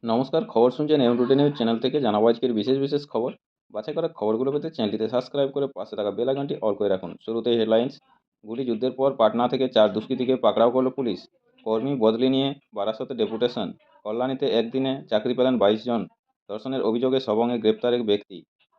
নমস্কার, খবর শুনছেন এম টুডে নিউজ চ্যানেল থেকে। জানাবো আজকের বিশেষ খবর। বাছাই করা খবরগুলো পেতে চ্যানেলটিতে সাবস্ক্রাইব করে পাশে থাকা বেল আইকনটি অল করে রাখুন। শুরুতেই হেডলাইন্স। গুলি যুদ্ধের পর পাটনা থেকে 4 দুষ্কৃতীকে পাকড়াও করল পুলিশ। কর্মী বদলি নিয়ে বারাসতে ডেপুটেশন। কল্যাণীতে একদিনে চাকরি পেলেন 22 জন। ধর্ষণের অভিযোগে সবংয়ে গ্রেপ্তার এক ব্যক্তি।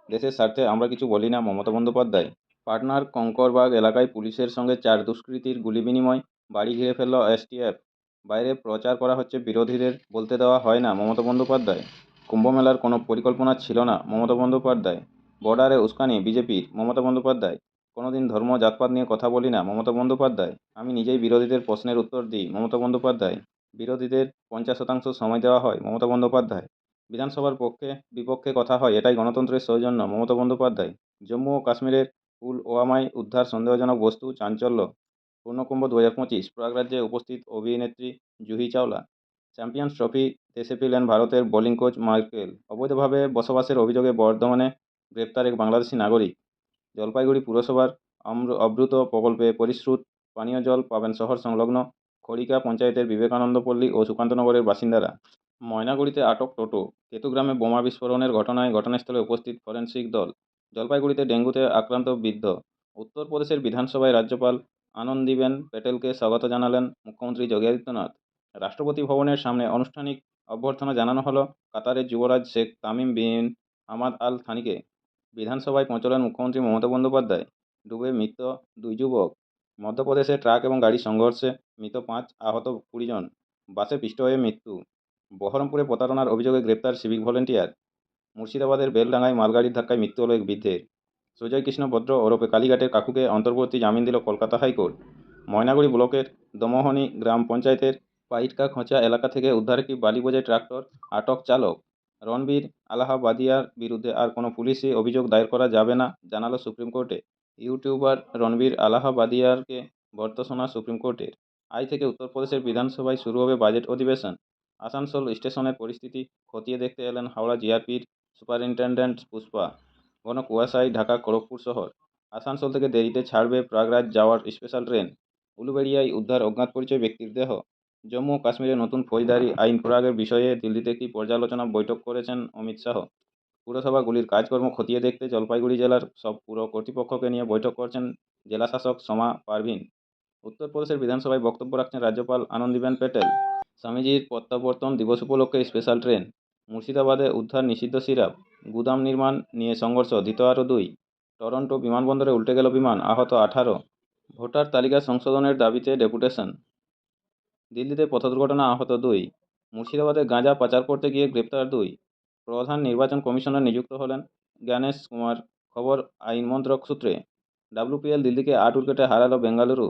দেশের স্বার্থে আমরা কিছু বলি না, মমতা বন্দ্যোপাধ্যায়। পাটনার কঙ্করবাগ এলাকায় পুলিশের সঙ্গে 4 দুষ্কৃতীর গুলি বিনিময়। বাড়ি ঘিরে ফেলল এসটিএফ। বাইরে প্রচার করা হচ্ছে, বিরোধীদের বলতে দেওয়া হয় না, মমতা বন্দ্যোপাধ্যায়। কুম্ভমেলার কোনো পরিকল্পনা ছিল না, মমতা বন্দ্যোপাধ্যায়। বর্ডারে উস্কানি বিজেপির, মমতা বন্দ্যোপাধ্যায়। কোনোদিন ধর্ম জাতপাত নিয়ে কথা বলি না, মমতা বন্দ্যোপাধ্যায়। আমি নিজেই বিরোধীদের প্রশ্নের উত্তর দিই, মমতা বন্দ্যোপাধ্যায়। বিরোধীদের 50% সময় দেওয়া হয়, মমতা বন্দ্যোপাধ্যায়। বিধানসভার পক্ষে বিপক্ষে কথা হয়, এটাই গণতন্ত্রের সৌজন্য, মমতা বন্দ্যোপাধ্যায়। জম্মু ও কাশ্মীরের পুলওয়ামায় উদ্ধার সন্দেহজনক বস্তু, চাঞ্চল্য। পূর্ণকুম্ভ 2025, প্রয়াগরাজ্যে উপস্থিত অভিনেত্রী জুহি চাওলা। চ্যাম্পিয়ন্স ট্রফি দেশে ফিরলেন ভারতের বোলিং কোচ মাইকেল। অবৈধভাবে বসবাসের অভিযোগে বর্ধমানে গ্রেপ্তার এক বাংলাদেশি নাগরিক। জলপাইগুড়ি পুরসভার অব্রুত প্রকল্পে পরিশ্রুত পানীয় জল পাবেন শহর সংলগ্ন খড়িকা পঞ্চায়েতের বিবেকানন্দ পল্লী ও সুকান্তনগরের বাসিন্দারা। ময়নাগুড়িতে আটক টোটো। কেতুগ্রামে বোমা বিস্ফোরণের ঘটনায় ঘটনাস্থলে উপস্থিত ফরেনসিক দল। জলপাইগুড়িতে ডেঙ্গুতে আক্রান্ত বৃদ্ধ। উত্তরপ্রদেশের বিধানসভায় রাজ্যপাল আনন্দীবেন প্যাটেলকে স্বাগত জানালেন মুখ্যমন্ত্রী যোগী আদিত্যনাথ। রাষ্ট্রপতি ভবনের সামনে আনুষ্ঠানিক অভ্যর্থনা জানানো হলো কাতারের যুবরাজ Sheikh Tamim bin Hamad Al থানিকে। বিধানসভায় পৌঁছলেন মুখ্যমন্ত্রী মমতা বন্দ্যোপাধ্যায়। ডুবে মৃত 2 যুবক। মধ্যপ্রদেশে ট্রাক এবং গাড়ির সংঘর্ষে মৃত 5, আহত 20 জন। বাসে পিষ্ট হয়ে মৃত্যু। বহরমপুরে প্রতারণার অভিযোগে গ্রেপ্তার সিভিক ভলেন্টিয়ার। মুর্শিদাবাদের বেলডাঙ্গায় মালগাড়ির ধাক্কায় মৃত্যু হল এক বৃদ্ধের। সুজয় কৃষ্ণ ভদ্র ওরফে কালীঘাটের কাকুকে অন্তর্বর্তী জামিন দিল কলকাতা হাইকোর্ট। ময়নাগুড়ি ব্লকের দমোহনী গ্রাম পঞ্চায়েতের পাইটকা খোঁচা এলাকা থেকে উদ্ধার একটি বালি বোঝাই ট্রাক্টর। আটক চালক। রণবীর আলাহাবাদিয়ার বিরুদ্ধে আর কোনো পুলিশি অভিযোগ দায়ের করা যাবে না, জানালো সুপ্রিম কোর্টে। ইউটিউবার রণবীর আলাহাবাদিয়ারকে ভর্ৎসনা সুপ্রিম কোর্টের। আজ থেকে উত্তরপ্রদেশের বিধানসভায় শুরু হবে বাজেট অধিবেশন। আসানসোল স্টেশনের পরিস্থিতি খতিয়ে দেখতে এলেন হাওড়া জিআরপির সুপারিনটেনডেন্ট পুষ্পা। ঘন কুয়াশায় ঢাকা খড়গপুর শহর। আসানসোল থেকে দেরিতে ছাড়বে প্রয়াগরাজ যাওয়ার স্পেশাল ট্রেন। উলুবেড়িয়ায় উদ্ধার অজ্ঞাত পরিচয় ব্যক্তির দেহ। জম্মু ও কাশ্মীরে নতুন ফৌজদারি আইন প্রয়োগের বিষয়ে দিল্লিতে একটি পর্যালোচনা বৈঠক করেছেন অমিত শাহ। পুরসভাগুলির কাজকর্ম খতিয়ে দেখতে জলপাইগুড়ি জেলার সব পুর কর্তৃপক্ষকে নিয়ে বৈঠক করছেন জেলাশাসক সোমা পারভিন। উত্তরপ্রদেশের বিধানসভায় বক্তব্য রাখছেন রাজ্যপাল আনন্দীবেন প্যাটেল। স্বামীজির প্রত্যাবর্তন দিবস উপলক্ষে স্পেশাল ট্রেন। মুর্শিদাবাদে উদ্ধার নিষিদ্ধ সিরাপ। গুদাম নির্মাণ নিয়ে সংঘর্ষ, ধৃত আরও 2। টরন্টো বিমানবন্দরে উল্টে গেল বিমান, আহত 18। ভোটার তালিকা সংশোধনের দাবিতে ডেপুটেশন। দিল্লিতে পথ দুর্ঘটনা, আহত 2। মুর্শিদাবাদে গাঁজা পাচার করতে গিয়ে গ্রেপ্তার 2। প্রধান নির্বাচন কমিশনার নিযুক্ত হলেন জ্ঞানেশ কুমার, খবর আইন মন্ত্রক সূত্রে। ডাব্লিউপিএল দিল্লিকে 8 উইকেটে হারালো বেঙ্গালুরু।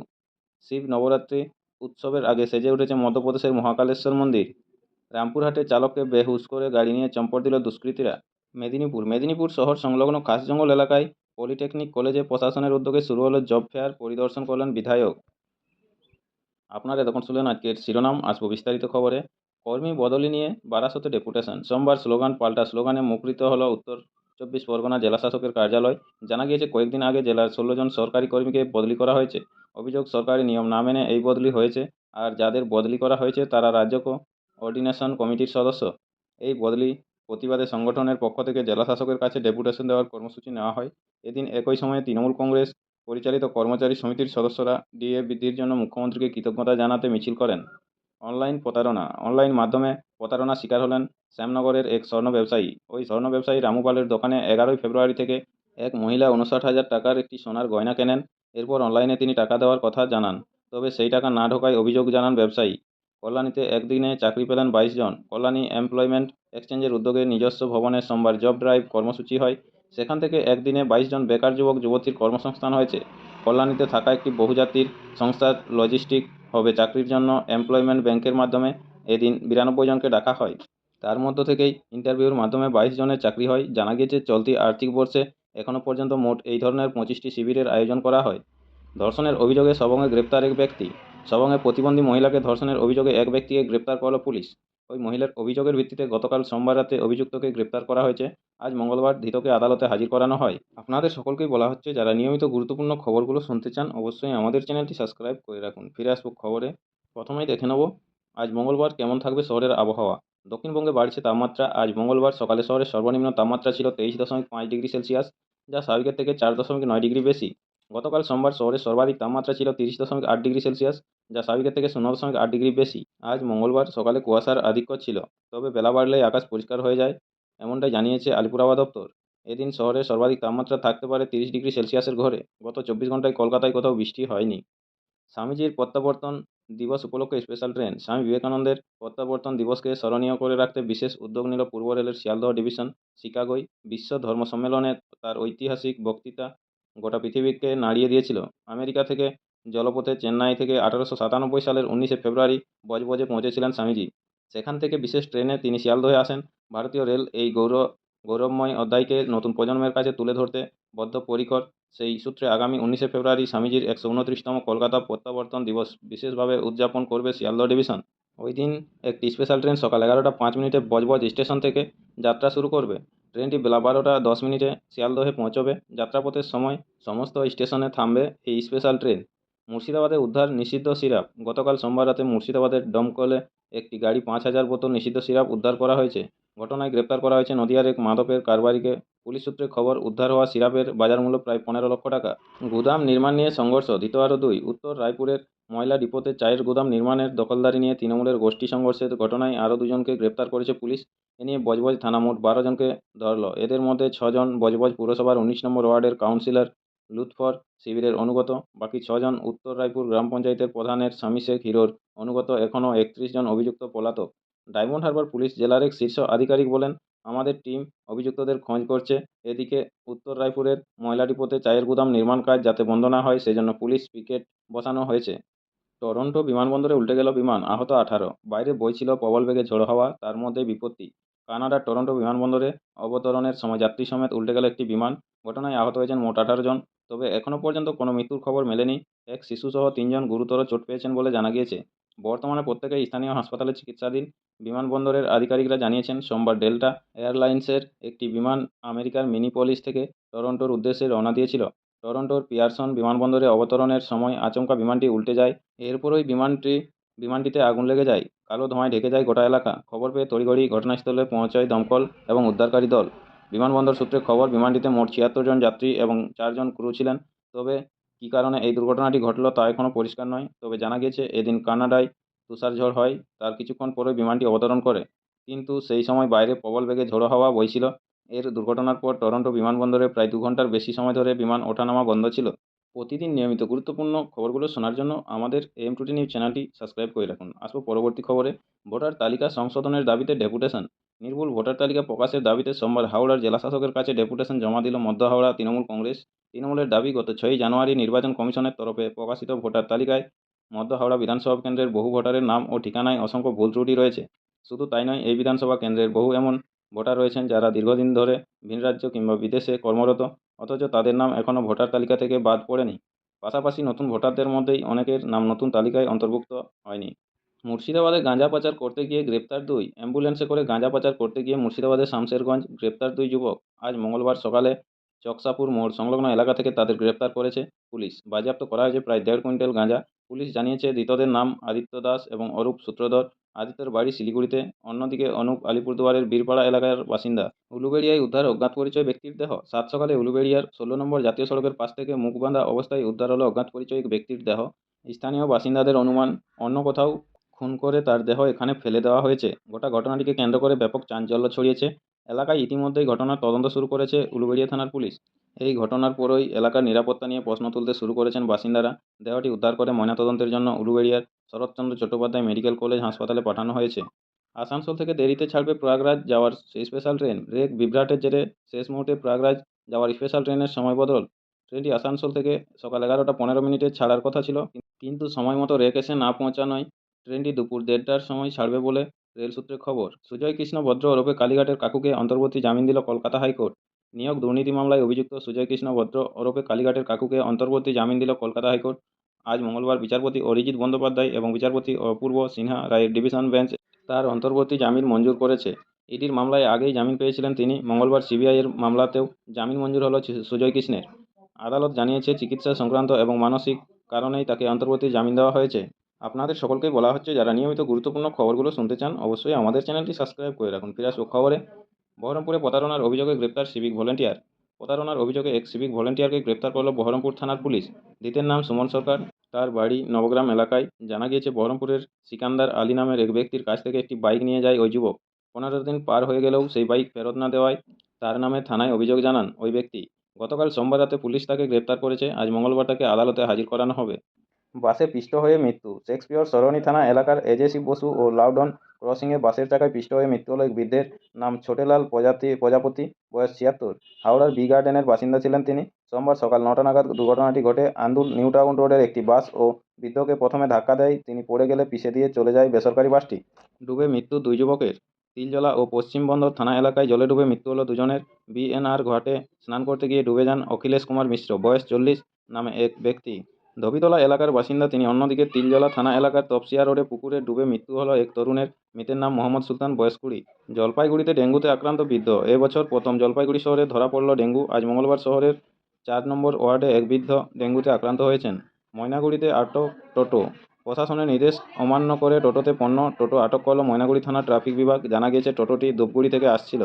শিব নবরাত্রি উৎসবের আগে সেজে উঠেছে মধ্যপ্রদেশের মহাকালেশ্বর মন্দির। রামপুরহাটে চালককে বেহুশ করে গাড়ি নিয়ে চম্পট দিল দুষ্কৃতীরা। মেদিনীপুর শহর সংলগ্ন খাসজঙ্গল এলাকায় পলিটেকনিক কলেজে প্রশাসনের উদ্যোগে শুরু হলো জব ফেয়ার, পরিদর্শন করলেন বিধায়ক। আপনারা এতক্ষণ শুনলেন আজকের শিরোনাম, আসবো বিস্তারিত খবরে। কর্মী বদলি নিয়ে বারাসতে ডেপুটেশন। সোমবার স্লোগান পাল্টা স্লোগানে মুখরিত হলো উত্তর 24 পরগনা জেলা শাসকের কার্যালয়। জানা গিয়েছে, কয়েকদিন আগে জেলার 16 জন সরকারি কর্মীকে বদলি করা হয়েছে। অভিযোগ, সরকারি নিয়ম না মেনে এই বদলি হয়েছে, আর যাদের বদলি করা হয়েছে তারা রাজ্য কোঅর্ডিনেশন কমিটির সদস্য। এই বদলি প্রতিবাদে সংগঠনের পক্ষ থেকে জেলা শাসকের কাছে ডেপুটেশন দেওয়ার কর্মসূচি নেওয়া হয়। এদিন একই সময়ে তৃণমূল কংগ্রেস পরিচালিত কর্মচারী সমিতির সদস্যরা ডিএ বৃদ্ধির জন্য মুখ্যমন্ত্রীকে কৃতজ্ঞতা জানাতে মিছিল করেন। অনলাইন প্রতারণা। অনলাইন মাধ্যমে প্রতারণার শিকার হলেন শ্যামনগরের এক স্বর্ণ ব্যবসায়ী। ওই স্বর্ণ ব্যবসায়ী রামু পালের দোকানে 11 ফেব্রুয়ারি থেকে এক মহিলা 59,000 টাকার একটি সোনার গয়না কেনেন। এরপর অনলাইনে তিনি টাকা দেওয়ার কথা জানান, তবে সেই টাকা না ঢোকায় অভিযোগ জানান ব্যবসায়ী। কল্যাণীতে একদিনে চাকরি পেলেন 22 জন। কল্যাণী এমপ্লয়মেন্ট এক্সচেঞ্জের উদ্যোগে নিজস্ব ভবনে সোমবার জব ড্রাইভ কর্মসূচি হয়। সেখান থেকে একদিনে 22 জন বেকার যুবক যুবতীর কর্মসংস্থান হয়েছে। কল্যাণীতে থাকা একটি বহুজাতিক সংস্থার লজিস্টিক হবে চাকরির জন্য এমপ্লয়মেন্ট ব্যাংকের মাধ্যমে এদিন 92 জনকে ডাকা হয়। তার মধ্য থেকেই ইন্টারভিউর মাধ্যমে 22 জনের চাকরি হয়। জানা গিয়েছে, চলতি আর্থিক বর্ষে এখনও পর্যন্ত মোট এই ধরনের 25টি শিবিরের আয়োজন করা হয়। ধর্ষণের অভিযোগে সবংয়ে গ্রেপ্তার এক ব্যক্তি। সবংয়ে প্রতিবন্ধী মহিলাকে ধর্ষণের অভিযোগে এক ব্যক্তিকে গ্রেপ্তার করল পুলিশ। ওই মহিলার অভিযোগের ভিত্তিতে গতকাল সোমবার রাতে অভিযুক্তকে গ্রেপ্তার করা হয়েছে। আজ মঙ্গলবার ধৃতকে আদালতে হাজির করানো হয়। আপনাদের সকলকেই বলা হচ্ছে, যারা নিয়মিত গুরুত্বপূর্ণ খবরগুলো শুনতে চান অবশ্যই আমাদের চ্যানেলটি সাবস্ক্রাইব করে রাখুন। ফিরে আসবো খবরে। প্রথমেই দেখে নেব আজ মঙ্গলবার কেমন থাকবে শহরের আবহাওয়া। দক্ষিণবঙ্গে বাড়ছে তাপমাত্রা। আজ মঙ্গলবার সকালে শহরের সর্বনিম্ন তাপমাত্রা ছিল 23.5 ডিগ্রি সেলসিয়াস, যা স্বাভাবিকের থেকে 4.9 ডিগ্রি বেশি। গতকাল সোমবার শহরের সর্বাধিক তাপমাত্রা ছিল 30.8 ডিগ্রি সেলসিয়াস, যা স্বাভাবিকের থেকে 0.8 ডিগ্রি বেশি। আজ মঙ্গলবার সকালে কুয়াশার আধিক্য ছিল, তবে বেলা বাড়লেই আকাশ পরিষ্কার হয়ে যায়, এমনটাই জানিয়েছে আলিপুর আবহাওয়া দপ্তর। এদিন শহরের সর্বাধিক তাপমাত্রা থাকতে পারে 30 ডিগ্রি সেলসিয়াসের ঘরে। গত 24 ঘন্টায় কলকাতায় কোথাও বৃষ্টি হয়নি। স্বামীজির প্রত্যাবর্তন দিবস উপলক্ষে স্পেশাল ট্রেন। স্বামী বিবেকানন্দের প্রত্যাবর্তন দিবসকে স্মরণীয় করে রাখতে বিশেষ উদ্যোগ নিল পূর্ব রেলের শিয়ালদহ ডিভিশন। শিকাগোয় বিশ্ব ধর্ম সম্মেলনে তার ঐতিহাসিক বক্তৃতা গোটা পৃথিবীকে নাড়িয়ে দিয়েছিল। আমেরিকা থেকে জলপথে চেন্নাই থেকে 1897 সালের 19 ফেব্রুয়ারি বজবজে পৌঁছেছিলেন স্বামীজি। সেখান থেকে বিশেষ ট্রেনে তিনি শিয়ালদহে আসেন। ভারতীয় রেল এই গৌরবময় অধ্যায়কে নতুন প্রজন্মের কাছে তুলে ধরতে বদ্ধপরিকর। সেই সূত্রে আগামী 19 ফেব্রুয়ারি স্বামীজির 129তম কলকাতা প্রত্যাবর্তন দিবস বিশেষভাবে উদযাপন করবে শিয়ালদহ ডিভিশন। ওই দিন একটি স্পেশাল ট্রেন সকাল 11টা 5 মিনিটে বজবজ স্টেশন থেকে যাত্রা শুরু করবে। ট্রেনটি বেলা 12টা 10 মিনিটে শিয়ালদহে পৌঁছবে। যাত্রাপথের সময় সমস্ত স্টেশনে থামবে এই স্পেশাল ট্রেন। মুর্শিদাবাদে উদ্ধার নিষিদ্ধ সিরাপ। গতকাল সোমবার রাতে মুর্শিদাবাদের দমকলে একটি গাড়ি 5,000 বোতল নিষিদ্ধ সিরাপ উদ্ধার করা হয়েছে। ঘটনায় গ্রেপ্তার করা হয়েছে নদিয়ার এক মাদকের কারবারিকে। পুলিশ সূত্রে খবর, উদ্ধার হওয়া সিরাপের বাজার মূল্য প্রায় 15 লক্ষ টাকা। গুদাম নির্মাণ নিয়ে সংঘর্ষ, দ্বিতীয় আরও 2। উত্তর রায়পুরের ময়লা ডিপোতে চায়ের গুদাম নির্মাণের দখলদারি নিয়ে তৃণমূলের গোষ্ঠী সংঘর্ষের ঘটনায় আরও 2জনকে গ্রেপ্তার করেছে পুলিশ। এ নিয়ে বজবজ থানা মোট 12 জনকে ধরল। এদের মধ্যে 6জন বজবজ পুরসভার 19 নম্বর ওয়ার্ডের কাউন্সিলর লুৎফর শিবিরের অনুগত। বাকি 6জন উত্তর রায়পুর গ্রাম পঞ্চায়েতের প্রধানের স্বামী শেখ হিরোর অনুগত। এখনও 31জন অভিযুক্ত পলাতক। ডায়মন্ড হারবার পুলিশ জেলার এক শীর্ষ আধিকারিক বলেন, আমাদের টিম অভিযুক্তদের খোঁজ করছে। এদিকে উত্তর রায়পুরের ময়লা ডিপোতে চায়ের গুদাম নির্মাণ কাজ যাতে বন্ধ না হয় সেজন্য পুলিশ পিকেট বসানো হয়েছে। টরন্টো বিমানবন্দরে উল্টে গেল বিমান, আহত 18। বাইরে বইছিল প্রবল বেগে ঝোড়ো হাওয়া, তার মধ্যেই বিপত্তি। কানাডার টরন্টো বিমানবন্দরে অবতরণের সময় যাত্রী সমেত উল্টে গেল একটি বিমান। ঘটনায় আহত হয়েছেন মোট 18 জন, তবে এখনও পর্যন্ত কোনো মৃত্যুর খবর মেলেনি। এক শিশুসহ 3জন গুরুতর চোট পেয়েছেন বলে জানা গিয়েছে। বর্তমানে প্রত্যেকেই স্থানীয় হাসপাতালে চিকিৎসাধীন। বিমানবন্দরের আধিকারিকরা জানিয়েছেন, সোমবার ডেল্টা এয়ারলাইন্সের একটি বিমান আমেরিকার মিনিপোলিস থেকে টরন্টোর উদ্দেশ্যে রওনা দিয়েছিল। টরন্টোর পিয়ারসন বিমানবন্দরে অবতরণের সময় আচমকা বিমানটি উল্টে যায়। এরপরই বিমানটিতে আগুন লেগে যায়। কালো ধোঁয়ায় ঢেকে যায় গোটা এলাকা। খবর পেয়ে তড়িঘড়ি ঘটনাস্থলে পৌঁছায় দমকল এবং উদ্ধারকারী দল। বিমানবন্দর সূত্রে খবর, বিমানটিতে মোট 76 জন যাত্রী এবং 4 জন ক্রু ছিলেন। তবে কী কারণে এই দুর্ঘটনাটি ঘটল তা এখনও পরিষ্কার নয়। তবে জানা গেছে, এদিন কানাডায় তুষারঝড় হয়। তার কিছুক্ষণ পরই বিমানটি অবতরণ করে, কিন্তু সেই সময় বাইরে প্রবল বেগে ঝোড়ো হাওয়া বইছিল। এর দুর্ঘটনার পর টরন্টো বিমানবন্দরে প্রায় 2 ঘন্টার বেশি সময় ধরে বিমান ওঠানামা বন্ধ ছিল। প্রতিদিন নিয়মিত গুরুত্বপূর্ণ খবরগুলো শোনার জন্য আমাদের AM2T নিউজ চ্যানেলটি সাবস্ক্রাইব করে রাখুন। আসবো পরবর্তী খবরে। ভোটার তালিকা সংশোধনের দাবিতে ডেপুটেশন। নির্ভুল ভোটার তালিকা প্রকাশের দাবিতে সোমবার হাওড়ার জেলাশাসকের কাছে ডেপুটেশন জমা দিল মধ্য হাওড়া তৃণমূল কংগ্রেস। তৃণমূলের দাবি, গত 6ই জানুয়ারি নির্বাচন কমিশনের তরফে প্রকাশিত ভোটার তালিকায় মধ্য হাওড়া বিধানসভা কেন্দ্রের বহু ভোটারের নাম ও ঠিকানায় অসংখ্য ভুল ত্রুটি রয়েছে। শুধু তাই নয়, এই বিধানসভা কেন্দ্রের বহু এমন ভোটার রয়েছেন যারা দীর্ঘদিন ধরে ভিন রাজ্য কিংবা বিদেশে কর্মরত, অথচ তাদের নাম এখনও ভোটার তালিকা থেকে বাদ পড়েনি। পাশাপাশি নতুন ভোটারদের মধ্যেই অনেকের নাম নতুন তালিকায় অন্তর্ভুক্ত হয়নি। মুর্শিদাবাদে গাঁজা পাচার করতে গিয়ে গ্রেপ্তার 2। অ্যাম্বুলেন্সে করে গাঁজা পাচার করতে গিয়ে মুর্শিদাবাদের শামশেরগঞ্জ গ্রেপ্তার 2 যুবক। আজ মঙ্গলবার সকালে চকসাপুর মোড় সংলগ্ন এলাকা থেকে তাদের গ্রেপ্তার করেছে পুলিশ। বাজেয়াপ্ত করা হয়েছে প্রায় 1.5 কুইন্টাল গাঁজা। পুলিশ জানিয়েছে, ধৃতদের নাম আদিত্য দাস এবং অরূপ সূত্রধর। আদিত্যর বাড়ি শিলিগুড়িতে, অন্যদিকে অনুপ আলিপুরদুয়ারের বীরপাড়া এলাকার বাসিন্দা। উলুবেড়িয়ায় উদ্ধার অজ্ঞাত পরিচয় ব্যক্তির দেহ। সাত সকালে উলুবেড়িয়ার 16 নম্বর জাতীয় সড়কের পাশ থেকে মুখ বাঁধা অবস্থায় উদ্ধার হলো অজ্ঞাত পরিচয় এক ব্যক্তির দেহ। স্থানীয় বাসিন্দাদের অনুমান, অন্য কোথাও খুন করে তার দেহ এখানে ফেলে দেওয়া হয়েছে। গোটা ঘটনাটিকে কেন্দ্র করে ব্যাপক চাঞ্চল্য ছড়িয়েছে এলাকায়। ইতিমধ্যেই ঘটনার তদন্ত শুরু করেছে উলুবেড়িয়া থানার পুলিশ। এই ঘটনার পরই এলাকার নিরাপত্তা নিয়ে প্রশ্ন তুলতে শুরু করেছেন বাসিন্দারা। দেহটি উদ্ধার করে ময়নাতদন্তের জন্য উলুবেড়িয়ার শরৎচন্দ্র চট্টোপাধ্যায় মেডিকেল কলেজ হাসপাতালে পাঠানো হয়েছে। আসানসোল থেকে দেরিতে ছাড়বে প্রয়াগরাজ যাওয়ার সেই স্পেশাল ট্রেন। রেক বিভ্রাটের জেরে শেষ মুহূর্তে প্রয়াগরাজ যাওয়ার স্পেশাল ট্রেনের সময় বদল। ট্রেনটি আসানসোল থেকে সকাল 11টা 15 মিনিটে ছাড়ার কথা ছিল, কিন্তু সময় মতো রেক এসে না পৌঁছানোয় ট্রেনটি দুপুর 1:30টার সময় ছাড়বে বলে রেল সূত্রে খবর। সুজয় কৃষ্ণ ভদ্র ওরফে কালীঘাটের কাকুকে অন্তর্বর্তী জামিন দিল কলকাতা হাইকোর্ট। নিয়োগ দুর্নীতি মামলায় অভিযুক্ত সুজয় কৃষ্ণ ভদ্র ওরফে কালীঘাটের কাকুকে অন্তর্বর্তী জামিন দিল কলকাতা হাইকোর্ট। আজ মঙ্গলবার বিচারপতি অরিজিৎ বন্দ্যোপাধ্যায় এবং বিচারপতি অপূর্ব সিনহা রায়ের ডিভিশন বেঞ্চ তার অন্তর্বর্তী জামিন মঞ্জুর করেছে। ইডির মামলায় আগেই জামিন পেয়েছিলেন তিনি। মঙ্গলবার সিবিআইয়ের মামলাতেও জামিন মঞ্জুর হলো সুজয় কৃষ্ণের। আদালত জানিয়েছে, চিকিৎসা সংক্রান্ত এবং মানসিক কারণেই তাকে অন্তর্বর্তী জামিন দেওয়া হয়েছে। আপনাদের সকলকেই বলা হচ্ছে, যারা নিয়মিত গুরুত্বপূর্ণ খবরগুলো শুনতে চান অবশ্যই আমাদের চ্যানেলটি সাবস্ক্রাইব করে রাখুন। ফিরে আসবো খবরে। বহরমপুরে প্রতারণার অভিযোগে গ্রেপ্তার সিভিক ভলেন্টিয়ার। প্রতারণার অভিযোগে এক সিভিক ভলেন্টিয়ারকে গ্রেপ্তার করল বহরমপুর থানার পুলিশ। ধৃতের নাম সুমন সরকার। তার বাড়ি নবগ্রাম এলাকায়। জানা গিয়েছে, বহরমপুরের সিকান্দার আলী নামের এক ব্যক্তির কাছ থেকে একটি বাইক নিয়ে যায় ওই যুবক। 15 দিন পার হয়ে গেলেও সেই বাইক ফেরত না দেওয়ায় তার নামে থানায় অভিযোগ জানান ওই ব্যক্তি। গতকাল সোমবার রাতে পুলিশ তাকে গ্রেপ্তার করেছে। আজ মঙ্গলবার তাকে আদালতে হাজির করানো হবে। বাসে পিষ্ট হয়ে মৃত্যু। শেক্সপিয়র সরণি থানা এলাকার এজেসি বসু ও লাউডন ক্রসিংয়ে বাসের চাকায় পিষ্ট হয়ে মৃত্যু হল এক বৃদ্ধের। নাম ছোটেলাল প্রজাপতি, বয়স 76। হাওড়ার বি গার্ডেনের বাসিন্দা ছিলেন তিনি। সোমবার সকাল 9টা নাগাদ দুর্ঘটনাটি ঘটে। আন্দুল নিউ টাউন রোডের একটি বাস ও বৃদ্ধকে প্রথমে ধাক্কা দেয়। তিনি পড়ে গেলে পিছে দিয়ে চলে যায় বেসরকারি বাসটি। ডুবে মৃত্যু দুই যুবকের। তিলজলা ও পশ্চিম বন্দর থানা এলাকায় জলে ডুবে মৃত্যু হল দুজনের। বিএনআর ঘাটে স্নান করতে গিয়ে ডুবে যান অখিলেশ কুমার মিশ্র, বয়স 40 নামে এক ব্যক্তি। ধবিতলা এলাকার বাসিন্দা তিনি। অন্যদিকে তিলজলা থানা এলাকার তপসিয়া রোডে পুকুরে ডুবে মৃত্যু হল এক তরুণের। মৃতের নাম মোহাম্মদ সুলতান, বয়স 20। জলপাইগুড়িতে ডেঙ্গুতে আক্রান্ত বৃদ্ধ। এবছর প্রথম জলপাইগুড়ি শহরে ধরা পড়ল ডেঙ্গু। আজ মঙ্গলবার শহরের 4 নম্বর ওয়ার্ডে এক বৃদ্ধ ডেঙ্গুতে আক্রান্ত হয়েছেন। ময়নাগুড়িতে আটক টোটো। প্রশাসনের নির্দেশ অমান্য করে টোটোতে পণ্য। টোটো আটক করল ময়নাগুড়ি থানা ট্রাফিক বিভাগ। জানা গিয়েছে, টোটোটি ধূপগুড়ি থেকে আসছিল।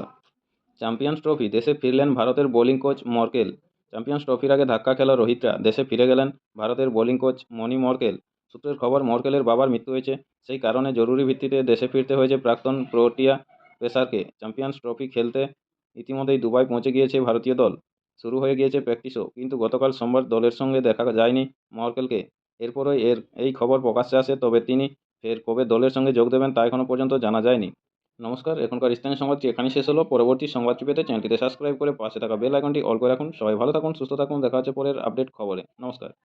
Champions trophy. দেশে ফিরলেন ভারতের বোলিং কোচ মর্কেল। চ্যাম্পিয়ন্স ট্রফির আগে ধাক্কা খেলা রোহিতরা। দেশে ফিরে গেলেন ভারতের বোলিং কোচ মনি মর্কেল। সূত্রের খবর, মর্কেলের বাবার মৃত্যু হয়েছে। সেই কারণে জরুরি ভিত্তিতে দেশে ফিরতে হয়েছে প্রাক্তন প্রোটিয়া পেসারকে। চ্যাম্পিয়ন্স ট্রফি খেলতে ইতিমধ্যেই দুবাই পৌঁছে গিয়েছে ভারতীয় দল। শুরু হয়ে গিয়েছে প্র্যাকটিসও, কিন্তু গতকাল সোমবার দলের সঙ্গে দেখা যায়নি মর্কেলকে। এরপরই এই খবর প্রকাশ্যে আসে। তবে তিনি ফের কবে দলের সঙ্গে যোগ দেবেন তা এখনও পর্যন্ত জানা যায়নি। নমস্কার, এখনকার স্থানীয় সংবাদটি এখানেই শেষ হলো। পরবর্তী সংবাদটি পেতে চ্যানেলটিতে সাবস্ক্রাইব করে পাশে থাকা বেল আইকনটি অল করে রাখুন। সবাই ভালো থাকুন, সুস্থ থাকুন। দেখা হচ্ছে পরের আপডেট খবরে। নমস্কার।